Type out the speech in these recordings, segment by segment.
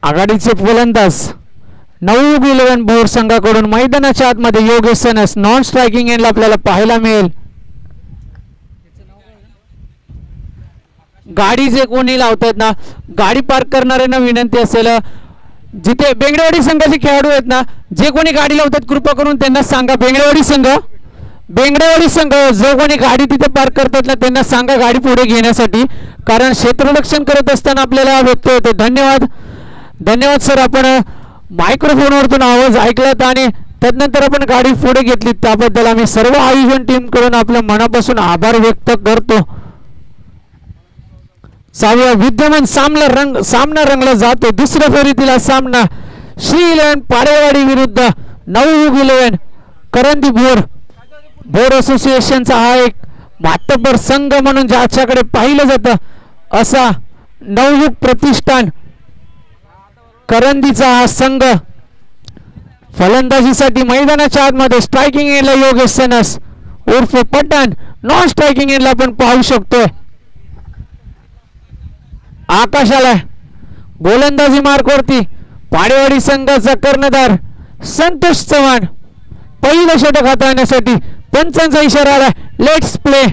आघाडीचे फलंदाज 9-11 भोर संघाकडून मैदानाच्या आतमध्ये योगेश सनस नॉन स्ट्रायकिंग एंडला आपल्याला पाहायला मिळेल. गाडी जे कोणी लावतात ना, गाडी पार्क करणाऱ्यांना विनंती असेल, जिथे बेंगळेवाडी संघाचे खेळाडू आहेत ना, जे कोणी गाडी लावतात कृपा करून त्यांना सांगा. बेंगळेवाडी संघ जो कोणी गाडी तिथे पार्क करतात ना, त्यांना सांगा गाडी पुढे घेण्यासाठी, कारण क्षेत्ररक्षण करत असताना आपल्याला व्यत्यय होतो. धन्यवाद सर, आपण मायक्रोफोनवरतून आवाज ऐकलात आणि त्यानंतर आपण गाडी पुढे घेतली, त्याबद्दल आम्ही सर्व आयोजन टीम कडून आपल्या मनापासून आभार व्यक्त करतो. विद्यमान सामना रंगला जातो. दुसऱ्या फेरीतील सामना श्री 11 पारेवाडी विरुद्ध 9-11 करंदी भोर असोसिएशनचा हा एक मातब्बर संघ म्हणून ज्याच्याकडे पाहिलं जातं असा नवयुग प्रतिष्ठान करंदीचा हा संघ. फलंदाजीसाठी मैदानाच्या आतमध्ये स्ट्रायकिंग एंडला योगेश सनस उर्फ पठाण, नॉन स्ट्रायकिंग एंडला आपण पाहू शकतोय आकाशाला. गोलंदाजी मार्कवरती पाडेवाडी संघाचा कर्णधार संतोष चव्हाण. पहिलं षटक हाताळण्यासाठी पंचांचा इशारा आला. Let's play.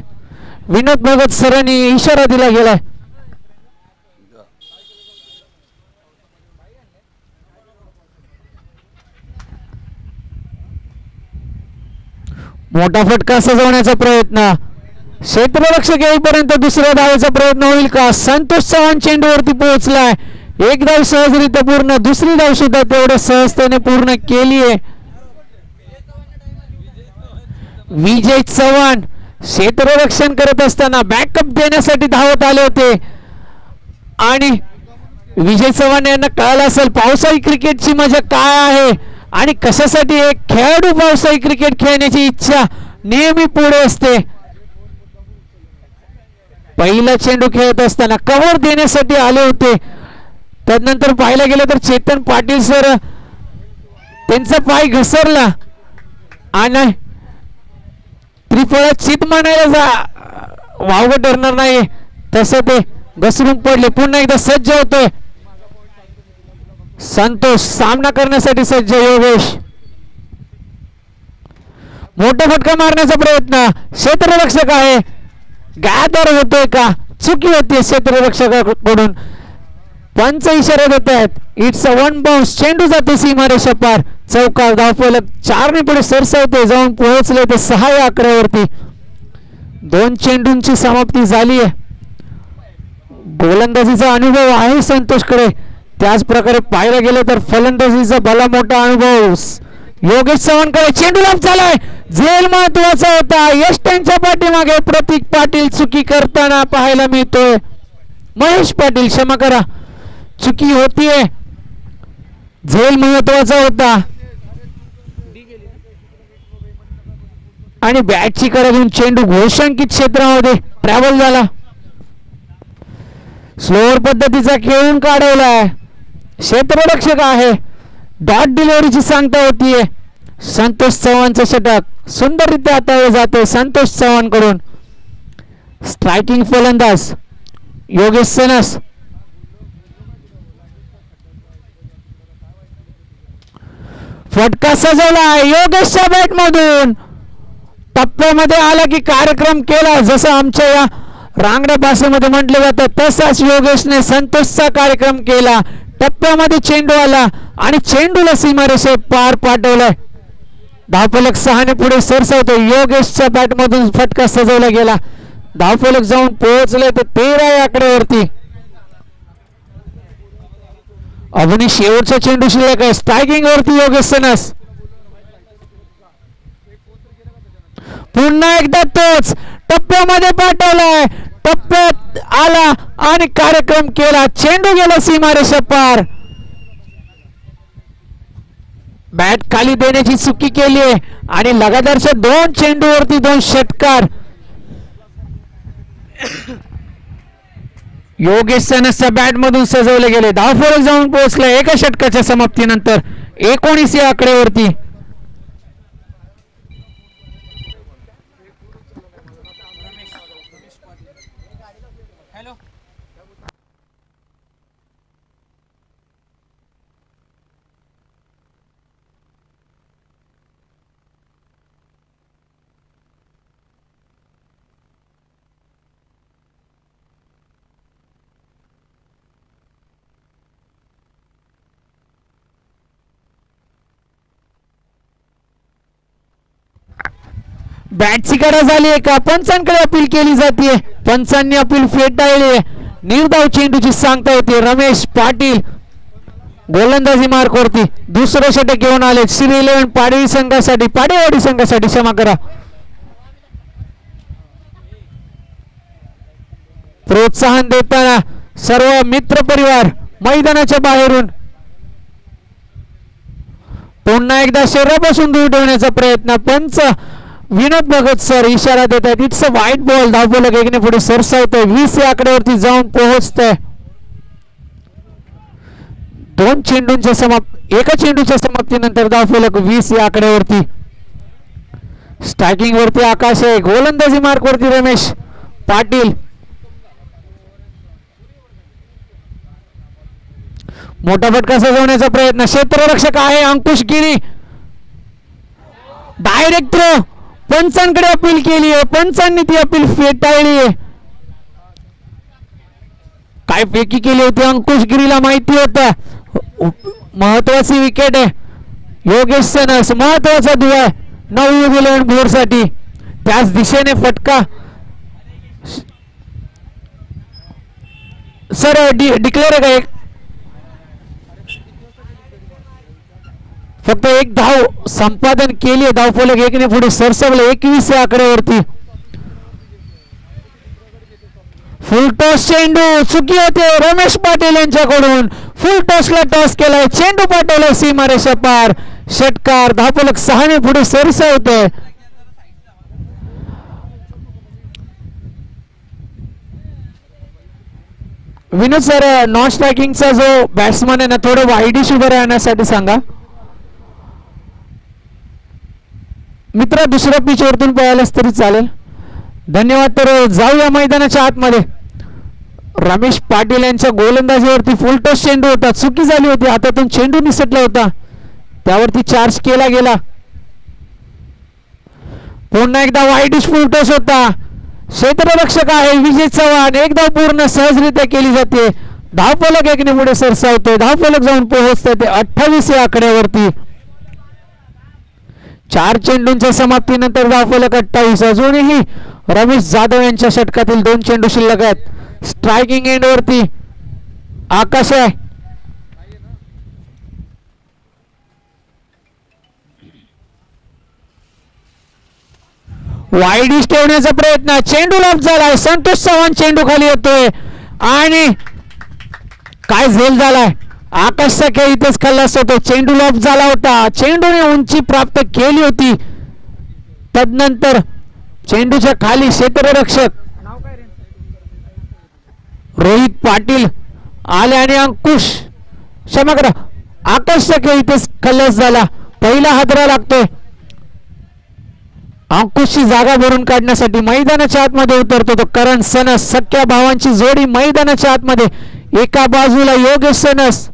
विनोद भगत सरांनी इशारा दिला गेलाय. मोठा फटका सजवण्याचा प्रयत्न, क्षेत्ररक्षक येईपर्यंत दुसऱ्या धावेचा प्रयत्न होईल का? संतोष चव्हाण चेंडूवरती पोहोचलाय. एक धाव सहजरित्या पूर्ण, दुसरी धाव सुद्धा तेवढ्या सहजतेने पूर्ण केली आहे. विजय चव्हाण क्षेत्ररक्षण करत असताना बॅकअप देण्यासाठी धावत आले होते आणि विजय चव्हाण यांना कळलं असेल पावसाळी क्रिकेटची मजा काय आहे आणि कशासाठी एक खेळाडू पावसाळी क्रिकेट खेळण्याची इच्छा नेहमी पुढे असते. पहिला चेंडू खेळत असताना कव्हर देण्यासाठी आले होते. त्यानंतर पाहायला गेलं तर चेतन पाटील सर त्यांचा पाय घसरला आणि त्रिफळा चित म्हणायला वावगं ठरणार नाही तसं ते घसरून पडले. पुन्हा एकदा सज्ज होतोय संतोष, सामना करण्यासाठी सज्ज योगेश. मोठा फटका मारण्याचा प्रयत्न, क्षेत्ररक्षक आहे, गॅदर होतोय का? चुकी होती क्षेत्ररक्षकाकडून. पंच इशारा देत आहेत. It's a 1 bounce. चेंडू जाते सीमारेषा पार. चौकार. धावफलक 4 ने पुढे सरसावते, जाऊन पोहोचले ते 6 या आकड्यावरती. 2 चेंडूंची समाप्ती झाली आहे. गोलंदाजीचा अनुभव आहे संतोषकडे, त्याच प्रकारे पाहायला गेलं तर फलंदाजीचा भला मोठा अनुभव योगेश चव्हाणकडे. चेंडू लाभ झालाय. झेल महत्वाचा होता. यश त्यांच्या पाठीमागे. प्रतीक पाटील चुकी करताना पाहायला मिळतोय. महेश पाटील क्षमा करा, चुकी होतीये. झेल महत्वाचा होता आणि बॅटची कडे घेऊन चेंडू घोषांकित क्षेत्रामध्ये ट्रॅव्हल झाला. स्लोअर पद्धतीचा खेळून काढवलाय. क्षेत्ररक्षक आहे. डॉट डिलिव्हरीची सांगता होतीये. संतोष चव्हाणचं षटक सुंदररित्या हाताळले जाते संतोष चव्हाण कडून. स्ट्रायकिंग फलंदाज योगेश सनस. फटका सजवला योगेशच्या बॅट मधून. टप्प्यामध्ये आला की कार्यक्रम केला. जसं आमच्या या रांगड्या भाषेमध्ये म्हटलं जातं तसाच योगेशने संतोषचा कार्यक्रम केला. टप्प्यामध्ये चेंडू आला आणि चेंडूला सीमारेषे पार पाठवलाय. धावफलक 6 ने पुढे सरसावतो. योगेशच्या बॅट मधून फटका सजवला गेला. धावफलक जाऊन पोहोचले ते 13 या आकड्यावरती. अजूनही शेवटचा चेंडू शिल्लक आहे. स्ट्रायकिंग वरती योगेश सनस. पुन्हा एकदा तोच टप्प्यामध्ये पाठवलाय. टप्प्यात आला आणि कार्यक्रम केला. चेंडू गेला सीमारेषा पार. बॅट खाली देण्याची चुकी केली आहे आणि लगातारच्या 2 चेंडूवरती 2 षटकार. योगेश सनसच्या बॅट मधून सजवले गेले. धावफलक जाऊन पोहोचला एका षटकाच्या समाप्तीनंतर 19 या आकड्यावरती. बॅटची कडा झाली आहे का? पंचांकडे अपील केली जाते. पंचांनी अपील फेटाळली. निर्धाव चेंडूची सांगता होती. रमेश पाटील गोलंदाजी मार्कवरती दुसरं षटक घेऊन आले. श्री 11 पाडवी संघासाठी, पाडेवाडी संघासाठी क्षमा करा. प्रोत्साहन देताना सर्व मित्र परिवार मैदानाच्या बाहेरून पुन्हा एकदा शरीरापासून दूर ठेवण्याचा प्रयत्न. पंच विनोद भगत सर इशारा देत आहेत. It's a white ball. धावफलक एकने पुढे सरसावतोय. 20 या आकड्यावरती जाऊन पोहोचतोय. एका चेंडूच्या समाप्तीनंतर धावफलक 20 या आकड्यावरती. स्ट्रायकिंग वरती आकाश आहे. गोलंदाजी मार्क वरती रमेश पाटील. मोठा फटका सजवण्याचा प्रयत्न. क्षेत्ररक्षक आहे अंकुश गिरी. Direct throw. पंचांकडे अपील केली आहे. पंचांनी ती अपील फेटाळली आहे. काय फेकी केली होती अंकुश गिरीला माहिती होतं. महत्वाची विकेट आहे. योगेश सनस महत्वाचा दुवा आहे नवयुग 11 भोर साठी. त्याच दिशेने फटका. सर डिक्लेअर आहे का? फक्त एक धाव संपादन केली. धावफलक एकने पुढे सरसवले 21 या आकड्यावरती. फुल टॉस चेंडू चुकी होते रमेश पाटील यांच्याकडून. फुल टॉसला टॉस केलाय. चेंडू पाठवलाय सीमारेषा पार. षटकार. धावफलक 6 ने पुढे सरसावते. विनोद सर नॉन स्ट्रायकिंगचा जो बॅट्समन आहे ना थोडं वाईडिश उभं राहण्यासाठी सांगा. मित्र दुसऱ्या पिच वरतून पळालास तरी चालेल. धन्यवाद. तर जाऊया मैदानाच्या आतमध्ये. रमेश पाटील यांच्या गोलंदाजीवरती फुल टॉस चेंडू होता. चुकी झाली होती. हातातून चेंडू निसटला होता. त्यावरती चार्ज केला गेला. पुन्हा एकदा वाईडिश फुल टॉस होता. क्षेत्ररक्षक आहे विजय चव्हाण. एकदा पूर्ण सहजरित्या केली जाते. धावफलक एकने पुढे सरसावते. धावफलक जाऊन पोहोचते ते 28 या आकड्यावरती. 4 चेंडूंच्या समाप्तीनंतर धावफलक 28. अजूनही रमेश जाधव यांच्या षटकातील 2 चेंडू शिल्लक आहेत. स्ट्रायकिंग एंड वरती आकाश आहे. वाईडिश ठेवण्याचा प्रयत्न. चेंडू लॉफ झालाय. संतोष चव्हाण चेंडू खाली येतोय आणि काय झेल झालाय. आकाश सखे इथेच खल्लास होतो. चेंडू लॉफ झाला होता. चेंडूने उंची प्राप्त केली होती. तदनंतर चेंडूच्या खाली क्षेत्ररक्षक रोहित पाटील आले आणि अंकुश क्षमा करा आकाश सखे इथेच खल्लास झाला. पहिला हादरा लागतोय. अंकुशची जागा भरून काढण्यासाठी मैदानाच्या आतमध्ये उतरतो तो करण सनस. सख्या भावांची जोडी मैदानाच्या आतमध्ये. एका बाजूला योगेश सनस.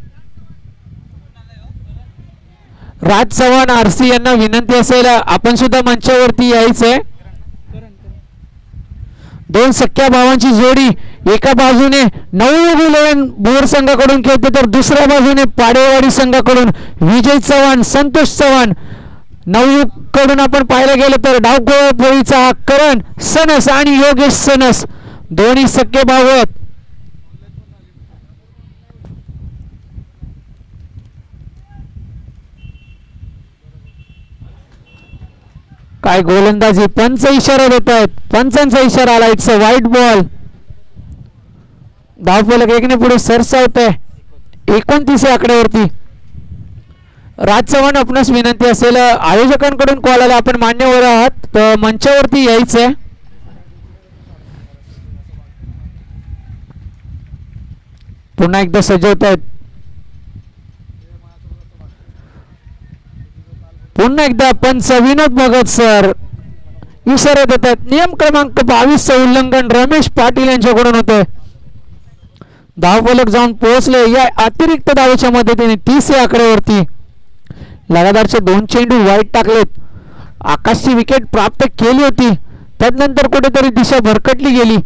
राज चव्हाण आरसी यांना विनंती असेल आपण सुद्धा मंचावरती यायचंय. 2 सख्या भावांची जोडी एका बाजूने नवयुग 11 भोर संघाकडून खेळते तर दुसऱ्या बाजूने पाडेवाडी संघाकडून विजय चव्हाण संतोष चव्हाण. नवयुग कडून आपण पाहायला गेलं तर डावखोळीचा हा करण सनस आणि योगेश सनस दोन्ही सख्खे भाऊ आहेत. काय गोलंदाजी. पंच इशारा देत आहेत. पंचांचा इशारा आला. It's a white ball. धावफलक एकने पुढे सरसावतोय 29 या आकड्यावरती. राज चव्हाण आपणास विनंती असेल आयोजकांकडून कॉल आला आपण मान्यवर आहात तर मंचावरती यायचंय. पुन्हा एकदा सजवत आहेत. पुन्हा एकदा पंच विनोद भगत सर इशारा देत आहेत. नियम क्रमांक 22 चे उल्लंघन रमेश पाटील यांच्याकडून होते. धावफलक जाऊन पोहोचले. या अतिरिक्त धावेच्या मदतीने 30 या आकड्यावरती. लगातारचे 2 चेंडू वाईट टाकलेत. आकाशची विकेट प्राप्त केली होती. तदनंतर कुठेतरी दिशा भरकटली गेली.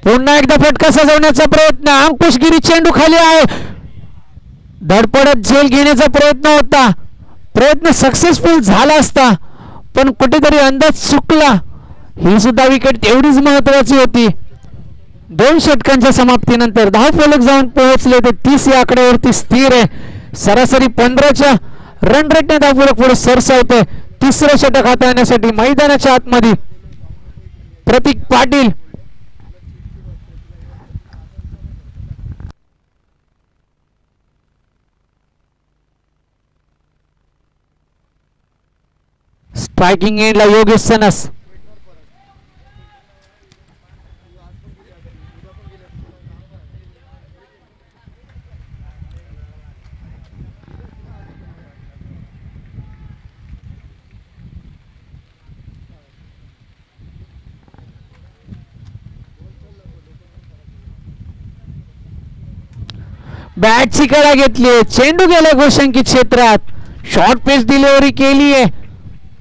पुन्हा एकदा फटका सजवण्याचा प्रयत्न. अंकुश गिरी चेंडू खाली आहे. धडपडत झेल घेण्याचा प्रयत्न होता प्रयत्न सक्सेसफुल झाला असता पण कुठेतरी अंदाज चुकला. ही सुद्धा विकेट तेवढीच महत्वाची होती. 2 षटकांच्या समाप्तीनंतर धावफलक जाऊन पोहोचले ते 30 या आकड्यावरती स्थिर आहे. सरासरी 15च्या रन रेटने धावफलक पुढे सरसावतोय. तिसरं षटक हाताळण्यासाठी मैदानाच्या आतमध्ये प्रतीक पाटील. स्ट्रायकिंग एंडला योगेश सनस. बॅटची कडा घेतली. चेंडू गेला गोशंकित क्षेत्रात. शॉर्ट पिच डिलिव्हरी केली आहे.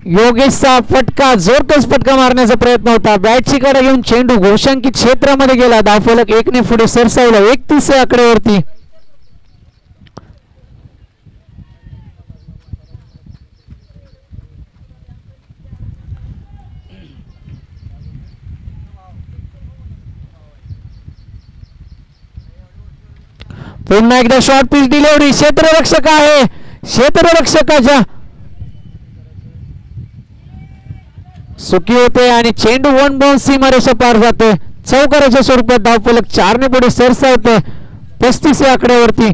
योगेशचा फटका जोरदार फटका मारण्याचा प्रयत्न होता. बॅटची कडा घेऊन चेंडू गोशंकित क्षेत्रामध्ये गेला. धावफलक 1 ने पुढे सरसावला 31 या आकड्यावरती. पुन्हा एकदा शॉर्ट पिच डिलिव्हरी. क्षेत्ररक्षक आहे. क्षेत्ररक्षकाच्या सुकी होते आणि चेंडू 1 बाउन्स सीमारेषा पार जातोय. चौकाराच्या स्वरूपात धावफलक 4 ने पुढे सरसावतोय 35 या आकड्यावरती.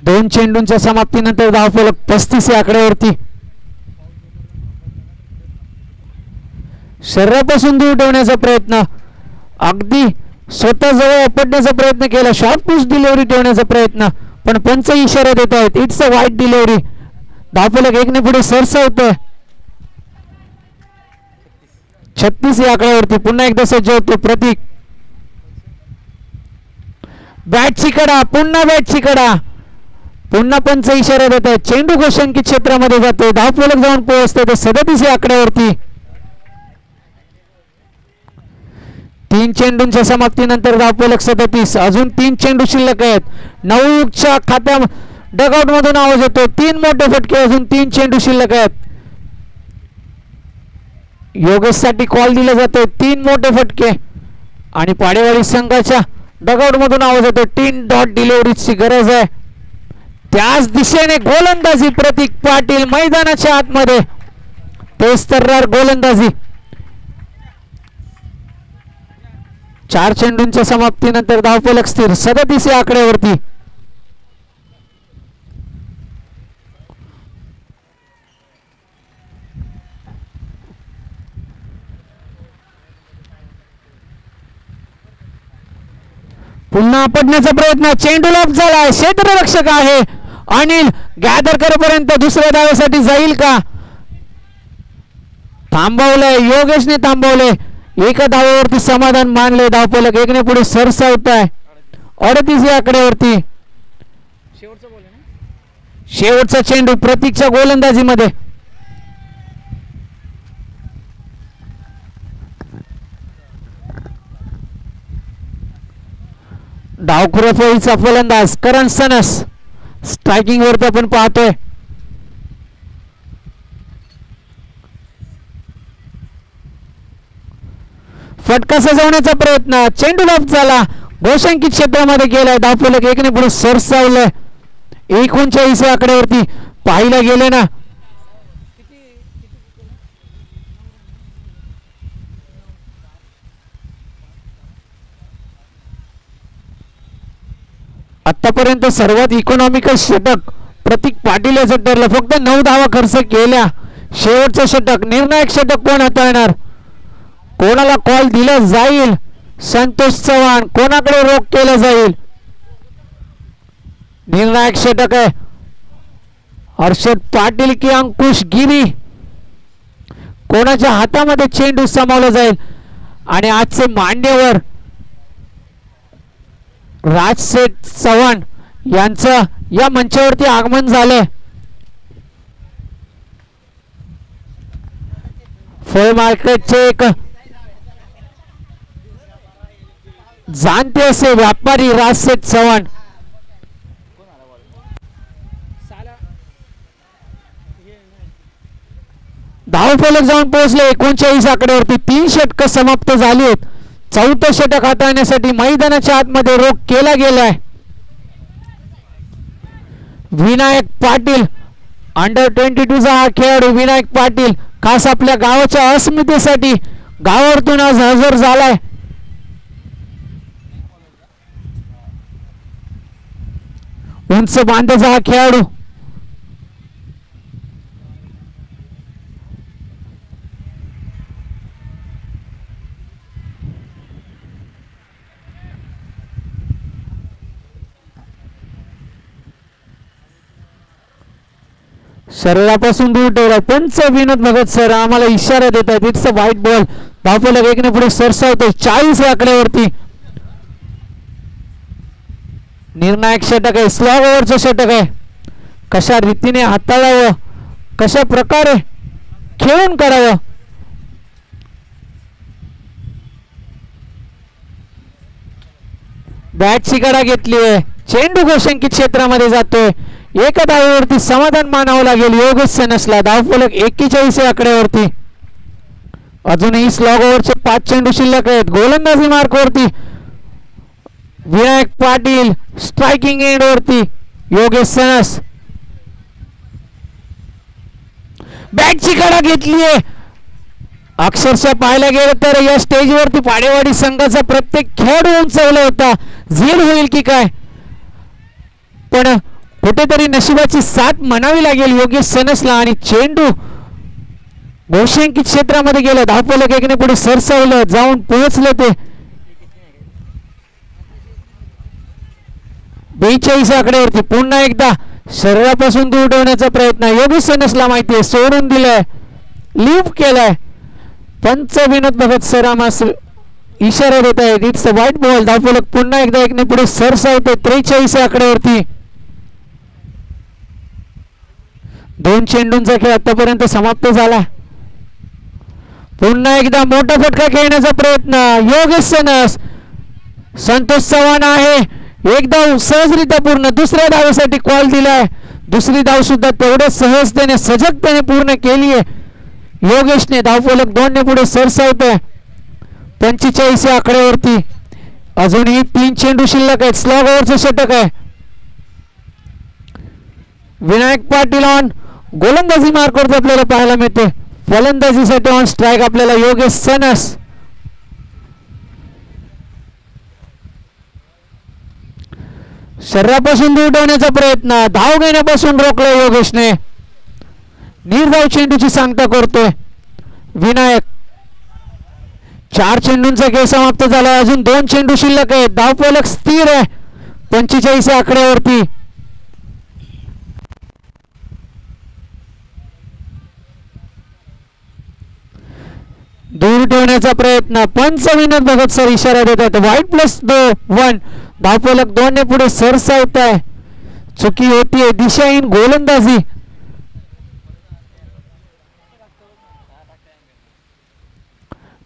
दोन चेंडूंच्या समाप्तीनंतर धावफलक 35 या आकड्यावरती. शरीरापासून दूर ठेवण्याचा प्रयत्न, अगदी स्वतः जवळ आपटण्याचा प्रयत्न केला. शॉर्ट पिच डिलिव्हरी ठेवण्याचा प्रयत्न पण पंच इशारा देत आहेत. इट्स अ वाईट डिलिव्हरी. धावफलक 1 ने पुढे सरसावतोय 36 या आकड्यावरती. पुन्हा एकदा सज्ज होतो प्रतीक. बॅटची कडा. पुन्हा बॅटची कडा. पुन्हा पंच इशारा देत आहेत. चेंडू गोशंकित क्षेत्रामध्ये जातोय. धावफलक जाऊन पोहोचतोय ते 37 या आकड्यावरती. 3 चेंडूंच्या समाप्तीनंतर धावफलक 37. अजून 3 चेंडू शिल्लक आहेत. नवयुगच्या खात्या डगआउट मधून आवाज येतो. 3 मोठे फटके. अजून 3 चेंडू शिल्लक आहेत. योगेश साठी कॉल दिला जातोय. 3 मोठे फटके आणि पाडेवाडी संघाच्या डगआउट मधून आवाज येतो 3 डॉट डिलिव्हरीची गरज आहे. त्याच दिशेने गोलंदाजी प्रतीक पाटील मैदानाच्या आतमध्ये. तेस्तर्रार गोलंदाजी. 4 चेंडूंच्या समाप्तीनंतर धावफलक स्थिर 37 या आकड्यावरती. पुन्हा पडण्याचा प्रयत्न. चेंडू लॉफ झाला. क्षेत्ररक्षक आहे अनिल. गॅदर करेपर्यंत दुसऱ्या धावेसाठी जाईल का? थांबवलंय. योगेशने थांबवलंय. एका धावेवरती समाधान मानले. धावफलक 1 ने पुढे सरसावत आहे 38 या आकड्यावरती. शेवटचा चेंडू प्रतीकच्या गोलंदाजीमध्ये. डावखुरफळीचा फलंदाज करण सनस. स्ट्रायकिंग वरती आपण पाहतोय. फटका सजवण्याचा प्रयत्न. चेंडू लॉफ झाला. गोशंकित क्षेत्रामध्ये गेलाय. धावफलक 1 ने पुढे सरसावलंय 39 या आकड्यावरती. पाहिला गेले ना आतापर्यंत सर्वात इकॉनॉमिकल षटक प्रतीक पाटील याचं ठरलं. फक्त 9 धावा खर्च केल्या. शेवटचं षटक निर्णायक षटक कोण हाताळणार? कोणाला कॉल दिला जाईल? संतोष चव्हाण. कोणाकडे रोख केला जाईल? निर्णायक षटक आहे. हर्षद पाटील की अंकुश गिरी? कोणाच्या हातामध्ये चेंडू सामावला जाईल? आणि आजचे मान्यवर राजसेठ चव्हाण यांचं या मंचावरती आगमन झालंय. फळ मार्केटचे एक जाणते असे व्यापारी राजशेठ चव्हाण धावफलक जाऊन पोहोचले 39 आकड्यावरती. 3 षटक समाप्त झाली आहेत. 4थं षटक हाताळण्यासाठी मैदानाच्या आतमध्ये रोख केला गेलाय. विनायक पाटील अंडर 22 हा खेळाडू विनायक पाटील खास आपल्या गावाच्या अस्मितेसाठी गावावरतून आज हजर झालाय. उंच बांधाचा हा खेळाडू शरीरापासून दूर ठेवला. पंच विनोद भगत सर आम्हाला इशारा देत आहेत. It's a white ball. धावफलक 1 ने पुढे सरसावतो. 40 आकड्यावरती निर्णायक षटक आहे. स्लॉग ओव्हरचं षटक आहे. कशा रीतीने हाताळावं, कशा प्रकारे खेळून करावं, बॅटची कडा घेतली आहे. चेंडू गोशंकित क्षेत्रामध्ये जातोय. एका धावेवरती समाधान मानावं लागेल योगेश सेनसला. धावफलक 41 आकड्यावरती. अजूनही स्लॉग ओव्हरचे 5 चेंडू शिल्लक आहेत. गोलंदाजी मार्कवरती विनायक पाटील. स्ट्रायकिंग एंड वरती योगेश सेनस. बॅटची कडा घेतली आहे. अक्षरशः पाहायला गेलं तर या स्टेजवरती पाडेवाडी संघाचा प्रत्येक खेळाडू उंचावला होता. झेल होईल की काय, पण कुठेतरी नशिबाची साथ म्हणावी लागेल योगेश सेनसला. आणि चेंडू बहुशंकित क्षेत्रामध्ये गेला. धावफलक 1 ने पुढे सरसावलं. जाऊन पोहोचलं ते 42 आकड्यावरती. पुन्हा एकदा शरीरापासून दूर ठेवण्याचा प्रयत्न योगेश सेनसला माहिती आहे. सोडून दिलाय, लीव केलाय. पंच विनोद भगत सर आम्हाला इशारा देत आहेत. It's a white ball. धावफलक पुन्हा एकदा 1 ने पुढे सरसावते 43 आकड्यावरती. 2 चेंडूंचा खेळ आतापर्यंत समाप्त झाला. पुन्हा एकदा मोठा फटका खेळण्याचा प्रयत्न योगेश सेनस. संतोष चव्हाण आहे. एक धाव सहजरित्या पूर्ण. दुसऱ्या धावेसाठी कॉल दिलाय. दुसरी धाव सुद्धा तेवढ्या सहजतेने सजगतेने पूर्ण केली आहे योगेशने. धावफलक 2 ने पुढे सरसावतोय 45 आकड्यावरती. अजूनही 3 चेंडू शिल्लक आहेत. स्लॉग ओव्हरचं षटक आहे. विनायक पाटील ऑन गोलंदाजी मार्कवरती आपल्याला पाहायला मिळते. फलंदाजीसाठी ऑन स्ट्राईक आपल्याला योगेश सेनस. शरीरापासून दूर ठेवण्याचा प्रयत्न. धाव घेण्यापासून रोखलं योगेशने. निर्धाव चेंडूची सांगता करतोय विनायक. 4 चेंडूंचा खेळ समाप्त झाला. अजून 2 चेंडू शिल्लक आहेत. धावफलक स्थिर आहे 45 आकड्यावरती. दूर ठेवण्याचा प्रयत्न. पंच विनोद भगत सर इशारा देतात. व्हाईट +1. धावफलक 2 ने पुढे सरसावत आहे. चुकी होतीये. दिशाहीन गोलंदाजी.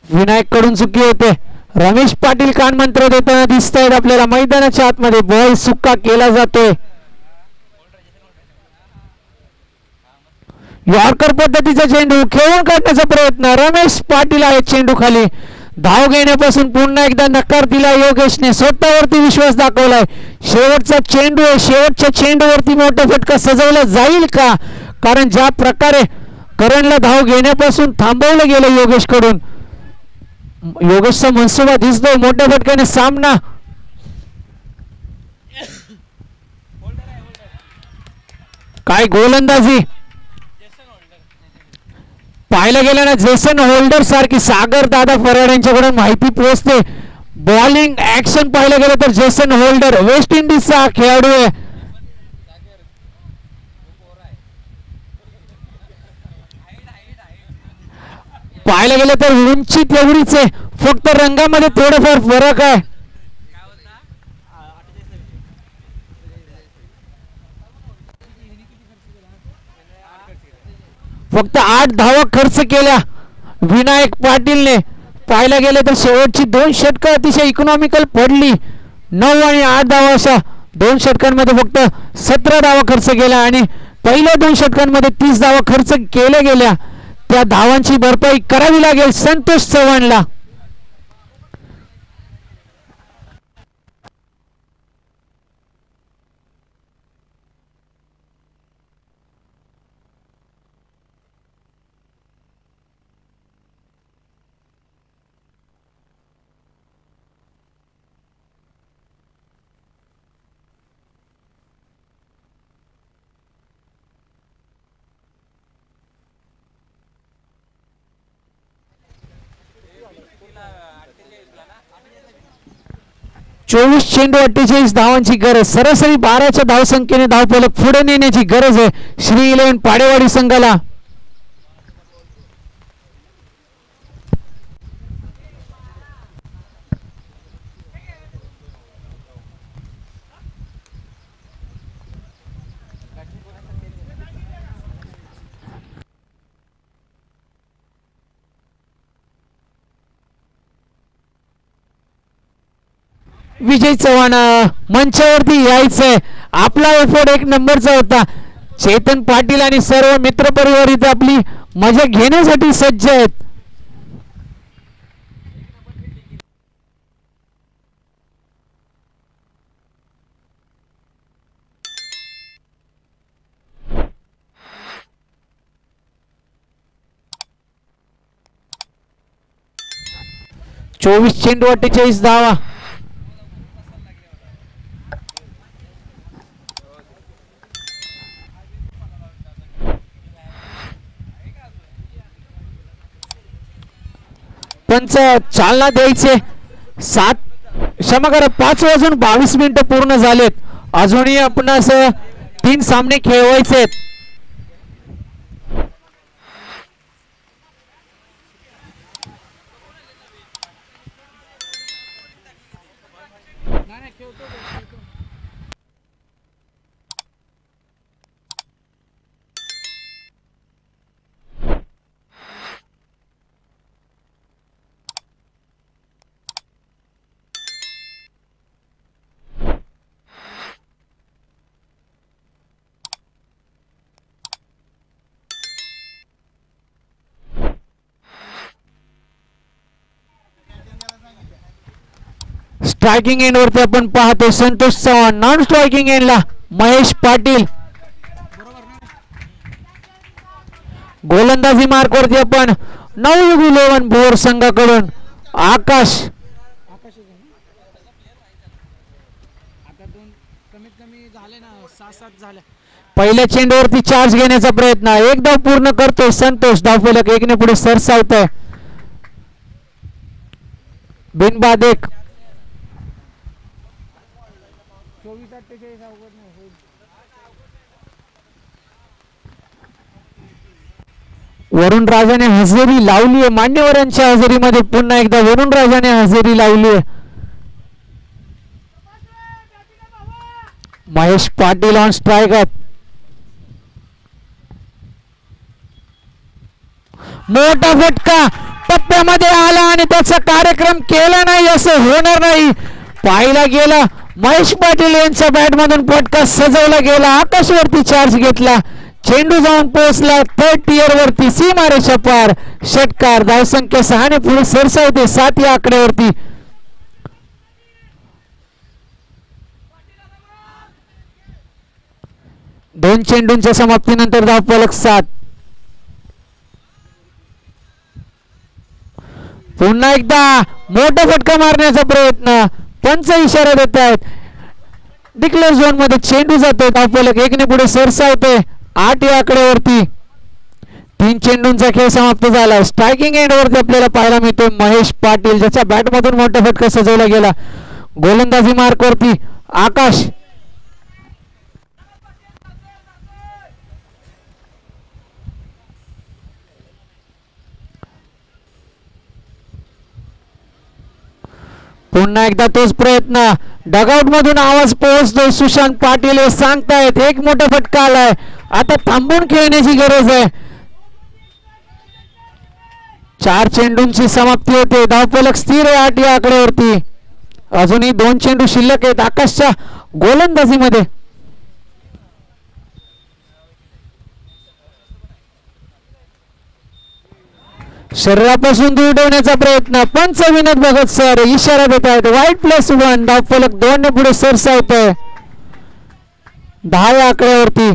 विनायक कडून चुकी होते. रमेश पाटील कान मंत्र देताना दिसत आहेत आपल्याला मैदानाच्या आतमध्ये. बॉल सुक्का केला जातोय. यॉर्कर पद्धतीचा चेंडू खेळून काढण्याचा प्रयत्न. रमेश पाटील आहे चेंडू खाली. धाव घेण्यापासून पुन्हा एकदा नकार दिला योगेशने. स्वतःवरती विश्वास दाखवलाय. शेवटचा चेंडू आहे. शेवटच्या चेंडूवरती मोठा फटका सजवला जाईल का, कारण ज्या प्रकारे करणला धाव घेण्यापासून थांबवलं गेलं योगेश कडून. योगेशचा मनसुबा दिसतोय. मोठ्या फटक्याने सामना. काय गोलंदाजी पाहायला गेलं ना. जेसन होल्डर सारखी सागर दादा फराड यांच्याकडून माहिती पोहोचते. बॉलिंग ऍक्शन पाहायला गेलं तर जेसन होल्डर वेस्ट इंडिजचा खेळाडू आहे. पाहायला गेलं तर उंची तेवढीच आहे, फक्त रंगामध्ये थोडंफार फरक आहे. फक्त 8 धावा खर्च केल्या विनायक पाटीलने. पाहायला गेले तर शेवटची 2 षटकं अतिशय इकॉनॉमिकल पडली. 9 आणि 8 धावा अशा 2 षटकांमध्ये फक्त 17 धावा खर्च केल्या आणि पहिल्या 2 षटकांमध्ये 30 धावा खर्च केल्या गेल्या. त्या धावांची भरपाई करावी लागेल संतोष चव्हाणला. चोवीस चेंडू 48 धावांची गरज. सरासरी 12च्या धावसंख्येने धावफलक पुढे नेण्याची गरज आहे श्री 11 पाडेवाडी संघाला. विजय चव्हाण मंचावरती यायचंय. आपला एफर्ट 1 नंबरचा होता. चेतन पाटील आणि सर्व मित्रपरिवार इथे आपली मजा घेण्यासाठी सज्ज आहेत. चोवीस चेंडू 48 धावा. पंच चालना द्यायचे. क्षमा करा 5 वाजून 22 मिनिटं पूर्ण झालेत. अजूनही आपणास 3 सामने खेळवायचे आहेत. स्ट्रायकिंग एंड वरती आपण पाहतो संतोष चव्हाण. नॉन स्ट्रायकिंग एंडला महेश पाटील. गोलंदाजी मार्क वरती आपण 9-11 भोर संघाकडून आकाश. पहिल्या चेंडूवरती चार्ज घेण्याचा प्रयत्न. 1 धाव पूर्ण करतो संतोष. धावफलक 1 ने पुढे सरसावत आहे. बिनबाद 1. वरुण राजाने हजेरी लावली आहे. मान्यवरांच्या हजेरीमध्ये पुन्हा एकदा वरुण राजाने हजेरी लावली आहे. महेश पाटील ऑन स्ट्राइक आहेत. मोठा फटका टप्प्यामध्ये आला आणि त्याचा कार्यक्रम केला नाही असं होणार नाही. पाहिला गेला महेश पाटील यांच्या बॅट मधून फटका सजवला गेला. आकाशवरती चार्ज घेतला. चेंडू जाऊन पोहोचला 3rd टियर वरती सीमारेषा पार. षटकार. धावसंख्या 6 ने पुढे सरसावते 7 या आकड्यावरती. दोन चेंडूंच्या समाप्तीनंतर धावफलक 7. पुन्हा एकदा मोठा फटका मारण्याचा प्रयत्न. पंच इशारा देत आहेत. डिक्लेअर झोन मध्ये चेंडू जातो. धावफलक 1 ने पुढे सरसावते 8 या आकड्यावरती. 3 चेंडूंचा खेळ समाप्त झाला. स्ट्रायकिंग एंड वरती आपल्याला पाहायला मिळतो महेश पाटील ज्याच्या बॅट मधून मोठा फटका सजवला गेला. गोलंदाजी मार्क वरती आकाश. पुन्हा एकदा तोच प्रयत्न. डगआउट मधून आवाज पोहोचतो. सुशांत पाटील हे सांगतायत 1 मोठा फटका आलाय. आता थांबून खेळण्याची गरज आहे. 4 चेंडूंची समाप्ती होते. धावफलक स्थिर आहे 8 या आकड्यावरती. अजूनही 2 चेंडू शिल्लक आहेत आकाशच्या गोलंदाजीमध्ये. शरीरापासून दूर ठेवण्याचा प्रयत्न. पंच विनोद भगत सर इशारा देत आहेत. वाईट +1. धावफलक 2 ने पुढे सरसावत आहे 10 या आकड्यावरती.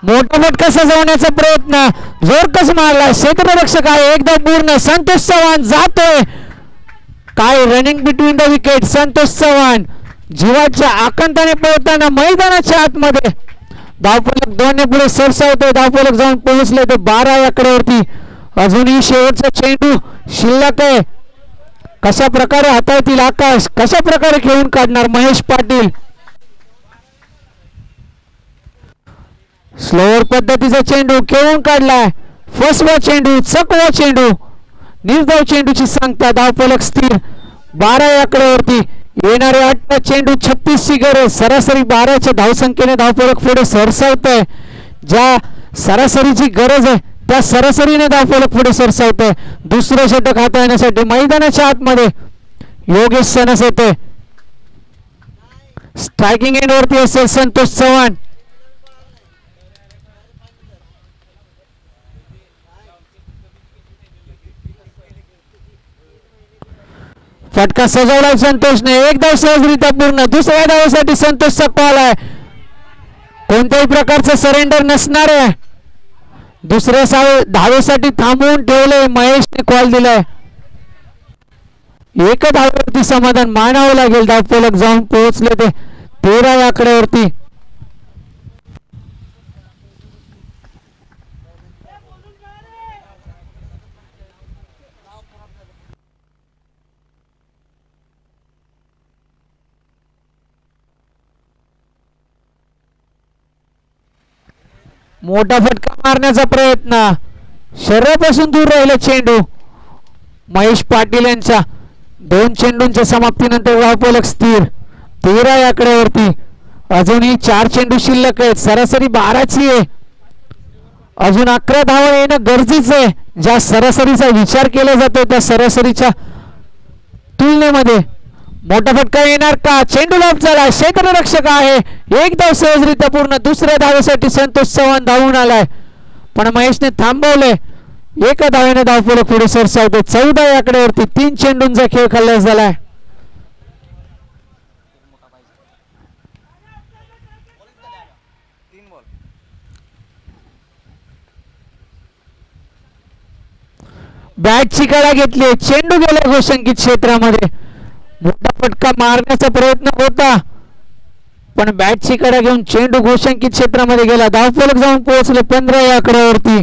मोठा फटका सजवण्याचा प्रयत्न. जोरकस मारला. क्षेत्ररक्षक आहे एकदा पूर्ण. संतोष चव्हाण जातोय. काय running between the wicket. Santosh Chavan जीवाच्या आकांताने पळताना मैदानाच्या आतमध्ये. धावफलक 2 ने पुढे सरसावतोय. धावफलक जाऊन पोहोचले ते 12 या आकड्यावरती. अजूनही शेवटचा चेंडू शिल्लक आहे. कशा प्रकारे हाताळतील आकाश. कशा प्रकारे खेळून काढणार महेश पाटील. स्लोअर पद्धतीचा चेंडू खेळून काढलाय. फसवा चेंडू. चकवा चेंडू. निर्धाव चेंडूची सांगता. धावफलक स्थिर 12 या आकड्यावरती. येणारे 8 चेंडू 36 ची गरज. सरासरी 12च्या धावसंख्येने धावफलक पुढे सरसावत आहे. ज्या सरासरीची गरज आहे त्या सरासरीने धावफलक पुढे सरसावत आहे. दुसरं षटक हाताळण्यासाठी मैदानाच्या आतमध्ये योगेश सनस येते. स्ट्रायकिंग एंड वरती असेल संतोष चव्हाण. फटका सजवलाय संतोषने. एक धाव सहजरित्या पूर्ण. दुसऱ्या धावासाठी संतोषचा कॉल आहे. कोणत्याही प्रकारचं सरेंडर नसणार आहे. दुसऱ्या धावेसाठी थांबवून ठेवले. महेशने कॉल दिलाय. एक धावेवरती समाधान मानावं लागेल. धावफलक जाऊन पोहोचले ते 13 या आकड्यावरती. मोठा फटका मारण्याचा प्रयत्न. शरीरापासून दूर राहिला चेंडू महेश पाटील यांचा. 2 चेंडूंच्या समाप्तीनंतर धावफलक स्थिर 13 या आकड्यावरती. अजूनही 4 चेंडू शिल्लक आहेत. सरासरी 12 ची आहे. अजून 11 धावा येणं गरजेचं आहे. ज्या सरासरीचा विचार केला जातो त्या सरासरीच्या तुलनेमध्ये. मोठा फटका येणार का. चेंडू लाभ झाला. क्षेत्ररक्षक आहे. एक धाव सहजरित्या पूर्ण. दुसऱ्या धावेसाठी संतोष चव्हाण धावून आलाय पण महेशने थांबवले. एका धावेने धावफलक पुढे सरसावते 14 या आकड्यावरती. 3 चेंडूंचा खेळ खल्लास झालाय. बॅटची कडा घेतली. चेंडू गेला घोषंकित क्षेत्रामध्ये. मोठा फटका मारण्याचा प्रयत्न होता पण बॅटची कडा घेऊन चेंडू घोषंकित क्षेत्रामध्ये गेला. धावफलक जाऊन पोहोचले 15 या आकड्यावरती.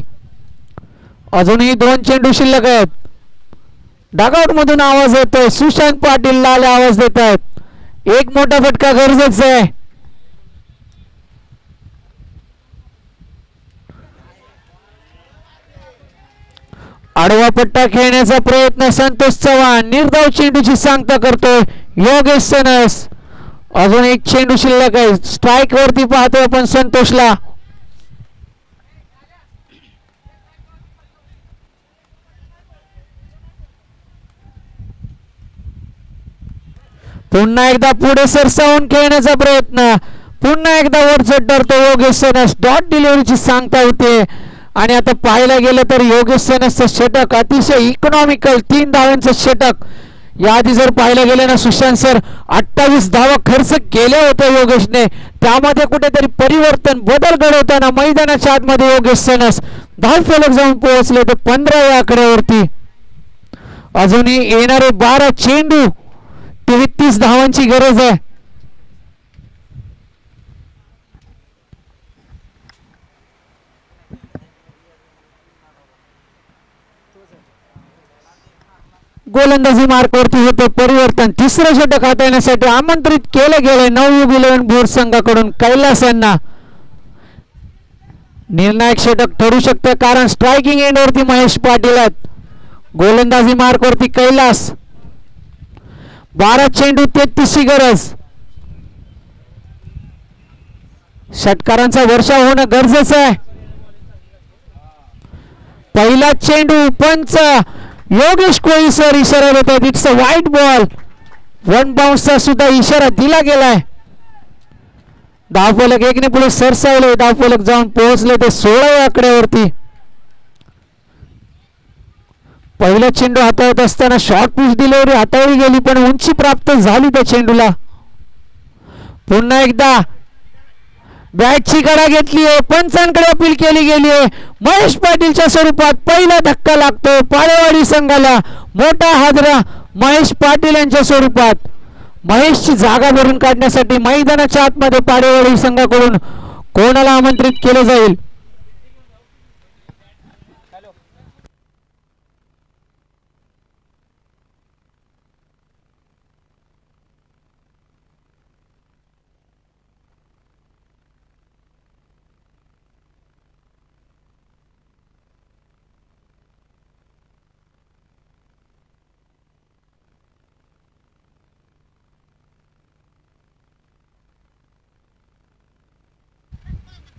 अजूनही 2 चेंडू शिल्लक आहेत. डगआउट मधून आवाज येतोय. सुशांत पाटील लाल आवाज देत आहेत. एक मोठा फटका गरजेचा आहे. आडवा पट्टा खेळण्याचा प्रयत्न संतोष चव्हाण. निर्धाव चेंडूची सांगता करतोय योगेश सनस. अजून एक चेंडू शिल्लक आहे. स्ट्राइक वरती पाहतोय आपण संतोषला. पुन्हा एकदा पुढे सरसावून खेळण्याचा प्रयत्न. पुन्हा एकदा वर चढतो योगेश सनस. डॉट डिलिव्हरीची सांगता होते आणि आता पाहायला गेलं तर योगेश सनसचं षटक अतिशय इकॉनॉमिकल 3 धावांचं षटक. याआधी जर पाहायला गेलं ना सुशांत सर 28 धावा खर्च केल्या होत्या योगेशने. त्यामध्ये कुठेतरी परिवर्तन बदल घडवताना मैदानाच्या आतमध्ये योगेश सनस. धावफलक जाऊन पोहोचले ते 15 या आकड्यावरती. अजूनही येणारे 12 चेंडू 33 धावांची गरज आहे. गोलंदाजी मार्कवरती होते परिवर्तन. तिसरं षटक हाताळण्यासाठी आमंत्रित केले गेले नवयुग 11 भोर संघाकडून कैलास यांना. निर्णायक षटक ठरू शकते कारण स्ट्रायकिंग एंडवरती महेश पाटील आहेत. गोलंदाजी मार्कवरती कैलास. 12 चेंडू 33 ची गरज. षटकारांचा वर्षाव होणं गरजेचं आहे. पहिला चेंडू पंच योगेश कोळी सर इशारा देतात. It's a white ball. 1 बाउन्सचा सुद्धा इशारा दिला गेलाय. धावफलक 1 ने पुढे सरसावले. धावफलक जाऊन पोहोचले ते 16 आकड्यावरती. पहिला चेंडू हाताळत असताना शॉर्ट पिच डिलिव्हरी हाताळली गेली पण उंची प्राप्त झाली त्या चेंडूला. पुन्हा एकदा बॅटची कडा घेतली आहे. पंचांकडे अपील केली गेली आहे. महेश पाटीलच्या स्वरूपात पहिला धक्का लागतो पाळेवाडी संघाला. मोठा हादरा महेश पाटील यांच्या स्वरूपात. महेशची जागा भरून काढण्यासाठी मैदानाच्या आतमध्ये पाळेवाडी संघाकडून कोणाला आमंत्रित केलं जाईल.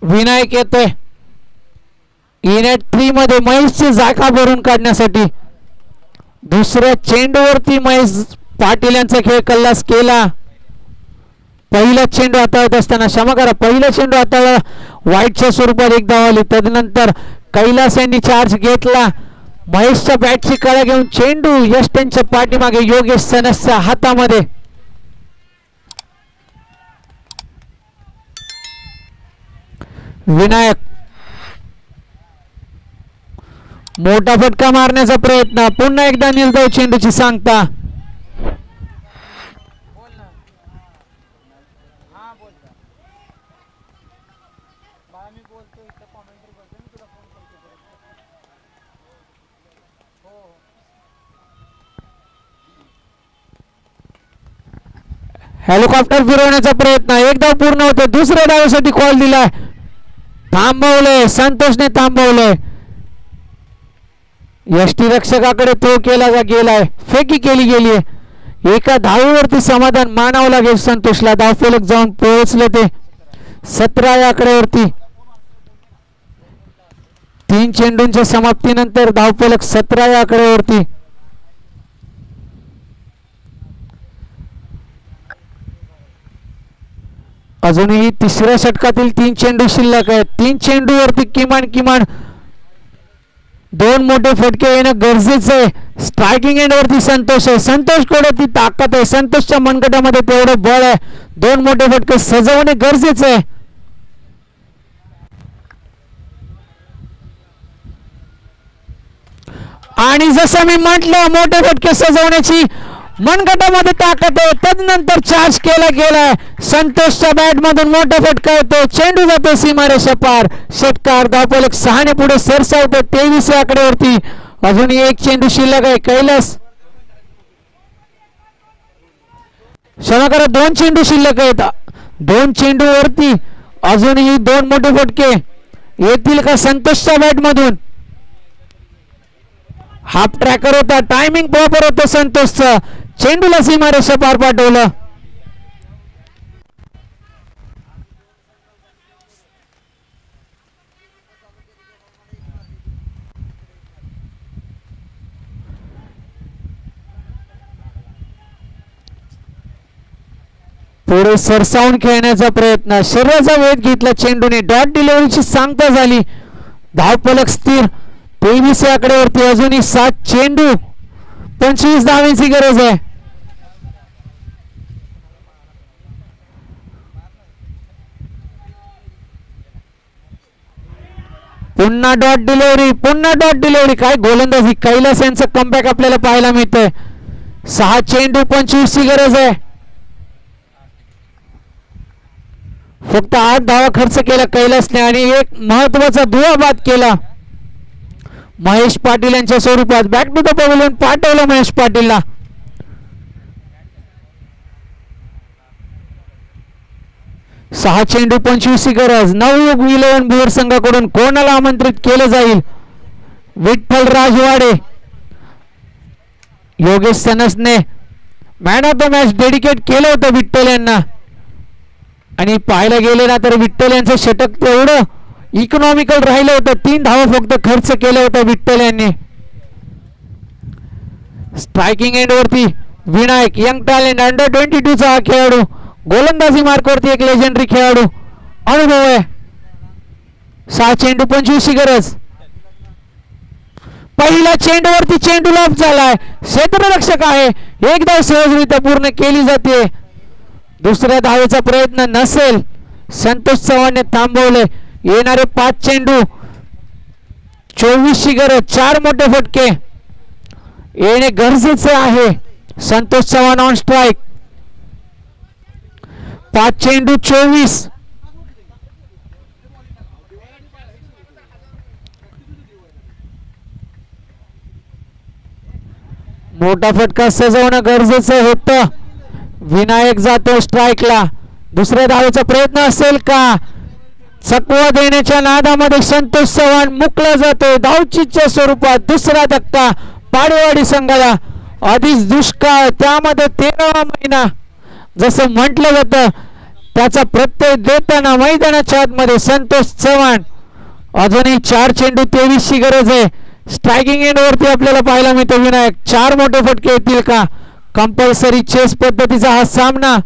विनायक येतोय इनेट 3 मध्ये महेशची जागा भरून काढण्यासाठी. दुसऱ्या चेंडूवरती महेश पाटील यांचा खेळ कल्लास केला. पहिला चेंडू हाताळत असताना क्षमा करा पहिला चेंडू हाताळला वाईटच्या स्वरूपात एक धाव आली. तदनंतर कैलास यांनी चार्ज घेतला. महेशच्या बॅटची कळा घेऊन चेंडू यश त्यांच्या पाठीमागे योगेश सनसच्या हातामध्ये. विनायक मोठा फटका मारण्याचा प्रयत्न. पुन्हा एकदा निर्धाव चेंडूची सांगता. हेलिकॉप्टर फिरवण्याचा प्रयत्न. एक धाव पूर्ण होते. दुसऱ्या धावेसाठी कॉल दिलाय. थांबवलंय संतोषने थांबवलंय. यष्टीरक्षकाकडे तो केला गेलाय. फेकी केली गेली. एका धावेवरती समाधान मानावं लागेल संतोषला. धावफलक जाऊन पोहोचले ते 17 आकड्यावरती. 3 चेंडूंच्या समाप्तीनंतर धावफलक 17 आकड्यावरती. अजूनही तिसऱ्या षटकातील 3 चेंडू शिल्लक आहेत. 3 चेंडूवरती किमान 2 मोठे फटके येणं गरजेचं आहे. स्ट्रायकिंग एंड वरती संतोष आहे. संतोष कडे ती ताकद आहे. संतोषच्या मनगटामध्ये तेवढं बळ आहे. 2 मोठे फटके सजवणे गरजेचं आहे. आणि जसं मी म्हटलं मोठे फटके सजवण्याची मनगटामध्ये ताकद आहे. तदनंतर चार्ज केला गेलाय. संतोषच्या बॅट मधून मोठा फटका येतो. चेंडू जातो सीमारेषा पार. षटकार. धावफलक 6 ने पुढे सरसावतो 23 आकड्यावरती. अजूनही 1 चेंडू शिल्लक आहे. कैलास क्षमा करा 2 चेंडू शिल्लक आहेत. 2 चेंडूवरती अजूनही 2 मोठे फटके येतील का संतोषच्या बॅट मधून. हाफ ट्रॅकर होता. टायमिंग प्रॉपर होतं संतोषचं. चेंडूला सीमारेषा पार पाठवलं. पुढे सरसावून खेळण्याचा प्रयत्न. शरीराचा वेध घेतला चेंडूने. डॉट डिलिव्हरीची सांगता झाली. धावफलक स्थिर 23 आकड्यावरती. अजूनही 7 चेंडू 25 धावांची गरज आहे. पुन्हा डॉट डिलिव्हरी. काय गोलंदाजी. कैलास यांचं कमबॅक आपल्याला पाहायला मिळतंय. 6 चेंडू 25 ची गरज आहे. फक्त 8 धावा खर्च केला कैलासने आणि एक महत्वाचा दुवा बाद केला महेश पाटील यांच्या स्वरूपात. बॅक टू द पॅव्हिलियन पाठवलं महेश पाटीलला. सहा चेंडू 25 ची गरज. नवयुग 11 भोर संघाकडून कोणाला आमंत्रित केलं जाईल. Vitthal Rajwade Yogesh Sansane man of the match dedicate केलं होतं विठ्ठल यांना. आणि पाहायला गेले ना तर विठ्ठल यांचं षटक तेवढं इकॉनॉमिकल राहिलं होतं. 3 धावा फक्त खर्च केलं होतं विठ्ठल यांनी. स्ट्रायकिंग एंड वरती विनायक यंग टॅलेंट अंडर 22 चा हा खेळाडू. गोलंदाजी मार्कवरती एक लेजेंडरी खेळाडू. अनुभव आहे. 6 चेंडू 25 ची गरज. पहिला चेंडूवरती चेंडू लॉफ झालाय. क्षेत्ररक्षक आहे. एक धाव सहजरित्या पूर्ण केली जाते. दुसऱ्या धावेचा प्रयत्न नसेल. संतोष चव्हाणने थांबवले. येणारे 5 चेंडू 24 ची गरज. 4 मोठे फटके येणे गरजेचे आहे. Santosh Chavan on strike. 5 चेंडू 24. मोठा फटका सजवणं गरजेचं होतं. विनायक जातो स्ट्राइकला. दुसऱ्या धावेचा प्रयत्न असेल का? चकवा देण्याच्या नादामध्ये संतोष चव्हाण मुकला जातो. धावचीच्या स्वरूपात दुसरा धक्का पाडेवाडी संघाला. आधीच दुष्काळ त्यामध्ये 13वा महिना जसं म्हटलं जातं त्याचा प्रत्यय देताना मैदानाच्या आतमध्ये संतोष चव्हाण. अजूनही 4 चेंडू 23 ची गरज आहे. स्ट्रायकिंग एंड वरती आपल्याला पाहायला मिळतो विनायक. 4 मोठे फटके येतील का? कंपल्सरी चेस पद्धतीचा हा सामना.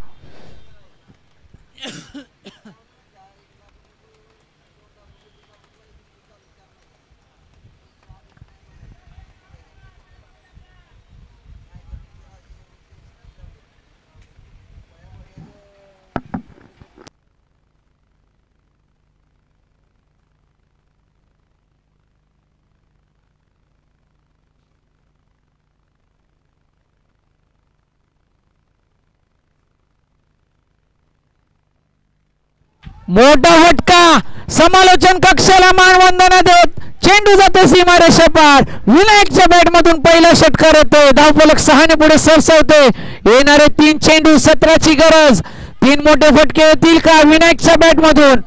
मोठा फटका. समालोचन कक्षाला मानवंदना देत चेंडू जातो सीमारेषा पार. विनायकच्या बॅट मधून पहिला षटकार येतोय. धावफलक 6 ने पुढे सरसावते. येणारे 3 चेंडू 17 ची गरज. 3 मोठे फटके येतील का विनायकच्या बॅट मधून?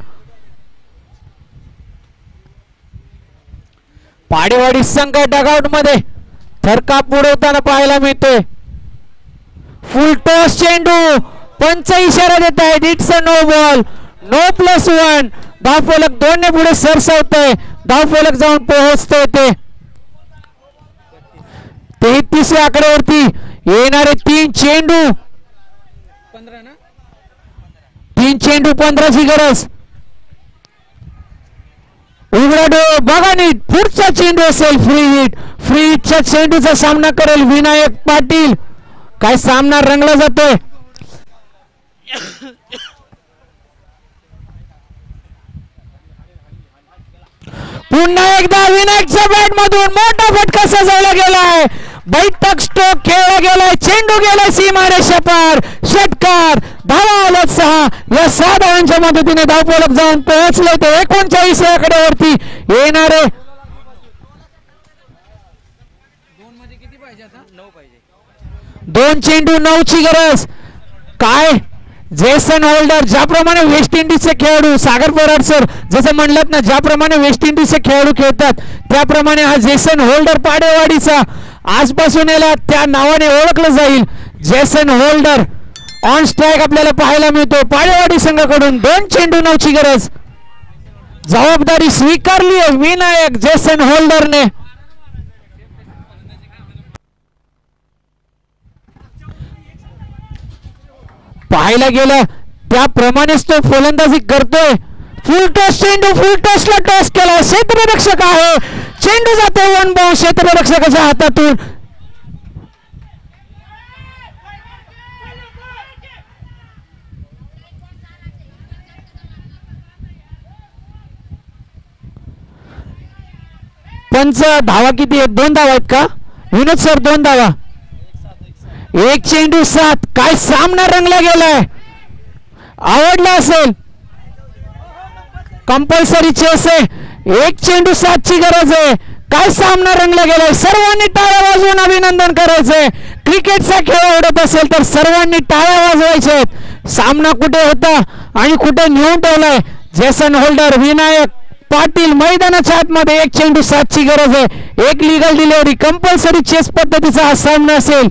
पाडेवाडी संघ डगआउट मध्ये थरकाप उडवताना पाहायला मिळतोय. फुल टॉस चेंडू. पंच इशारा देत आहेत. It's a no ball. No +1. धावफलक 2 ने पुढे सरसावतोय. धावफलक जाऊन पोहोचतोय ते 33 आकड्यावरती. येणारे 3 चेंडू 15 ची गरज. उघडा डोळे बघा नीट. पुढचा चेंडू असेल फ्री हिट. फ्री हिटच्या चेंडूचा सामना करेल विनायक पाटील. काय सामना रंगला जातोय. पुन्हा एकदा विनायकच्या बॅट मधून मोठा फटका सजवला गेलाय. बैठक स्ट्रोक खेळला गेलाय. चेंडू गेलाय सीमारेषा पार. षटकार. धावा आल्यात 6. या 6 धावांच्या मदतीने धावफलक जाऊन पोहोचले ते 39 आकड्यावरती. येणारे 2 चेंडू 9 ची गरज. काय जेसन होल्डर ज्याप्रमाणे वेस्ट इंडिजचे खेळाडू सागर पराड सर जसं म्हणलात ना ज्याप्रमाणे वेस्ट इंडिजचे खेळाडू खेळतात त्याप्रमाणे हा जेसन होल्डर पाडेवाडीचा आजपासून याला त्या नावाने ओळखलं जाईल. जेसन होल्डर ऑन स्ट्राइक आपल्याला पाहायला मिळतो. पाडेवाडी संघाकडून 2 चेंडू 9 ची गरज. जबाबदारी स्वीकारली आहे विनायक जेसन होल्डरने. पाहायला गेलं त्याप्रमाणेच तो फलंदाजी करतोय. फुल टॉस चेंडू. फुल टॉसला टॉस केला. क्षेत्ररक्षक आहे. चेंडू जातो 1 बाउंड क्षेत्ररक्षकाच्या हातातून. पंच धावा किती आहेत? 2 धावा आहेत का विनोद सर? 2 धावा. 1 चेंडू 7. काय सामना रंगला गेलाय. आवडला असेल. कंपल्सरी चेस आहे. 1 चेंडू 7 ची गरज आहे. काय सामना रंगला गेलाय. सर्वांनी टाळ्या वाजवून अभिनंदन करायचंय. क्रिकेटचा खेळ आवडत असेल तर सर्वांनी टाळ्या वाजवायच्या. सामना कुठे होता आणि कुठे नेऊन ठेवलाय जेसन होल्डर विनायक पाटील मैदानाच्या आतमध्ये एक चेंडू 7ची गरज आहे. एक लिगल डिलिव्हरी कंपल्सरी चेस पद्धतीचा हा सामना असेल.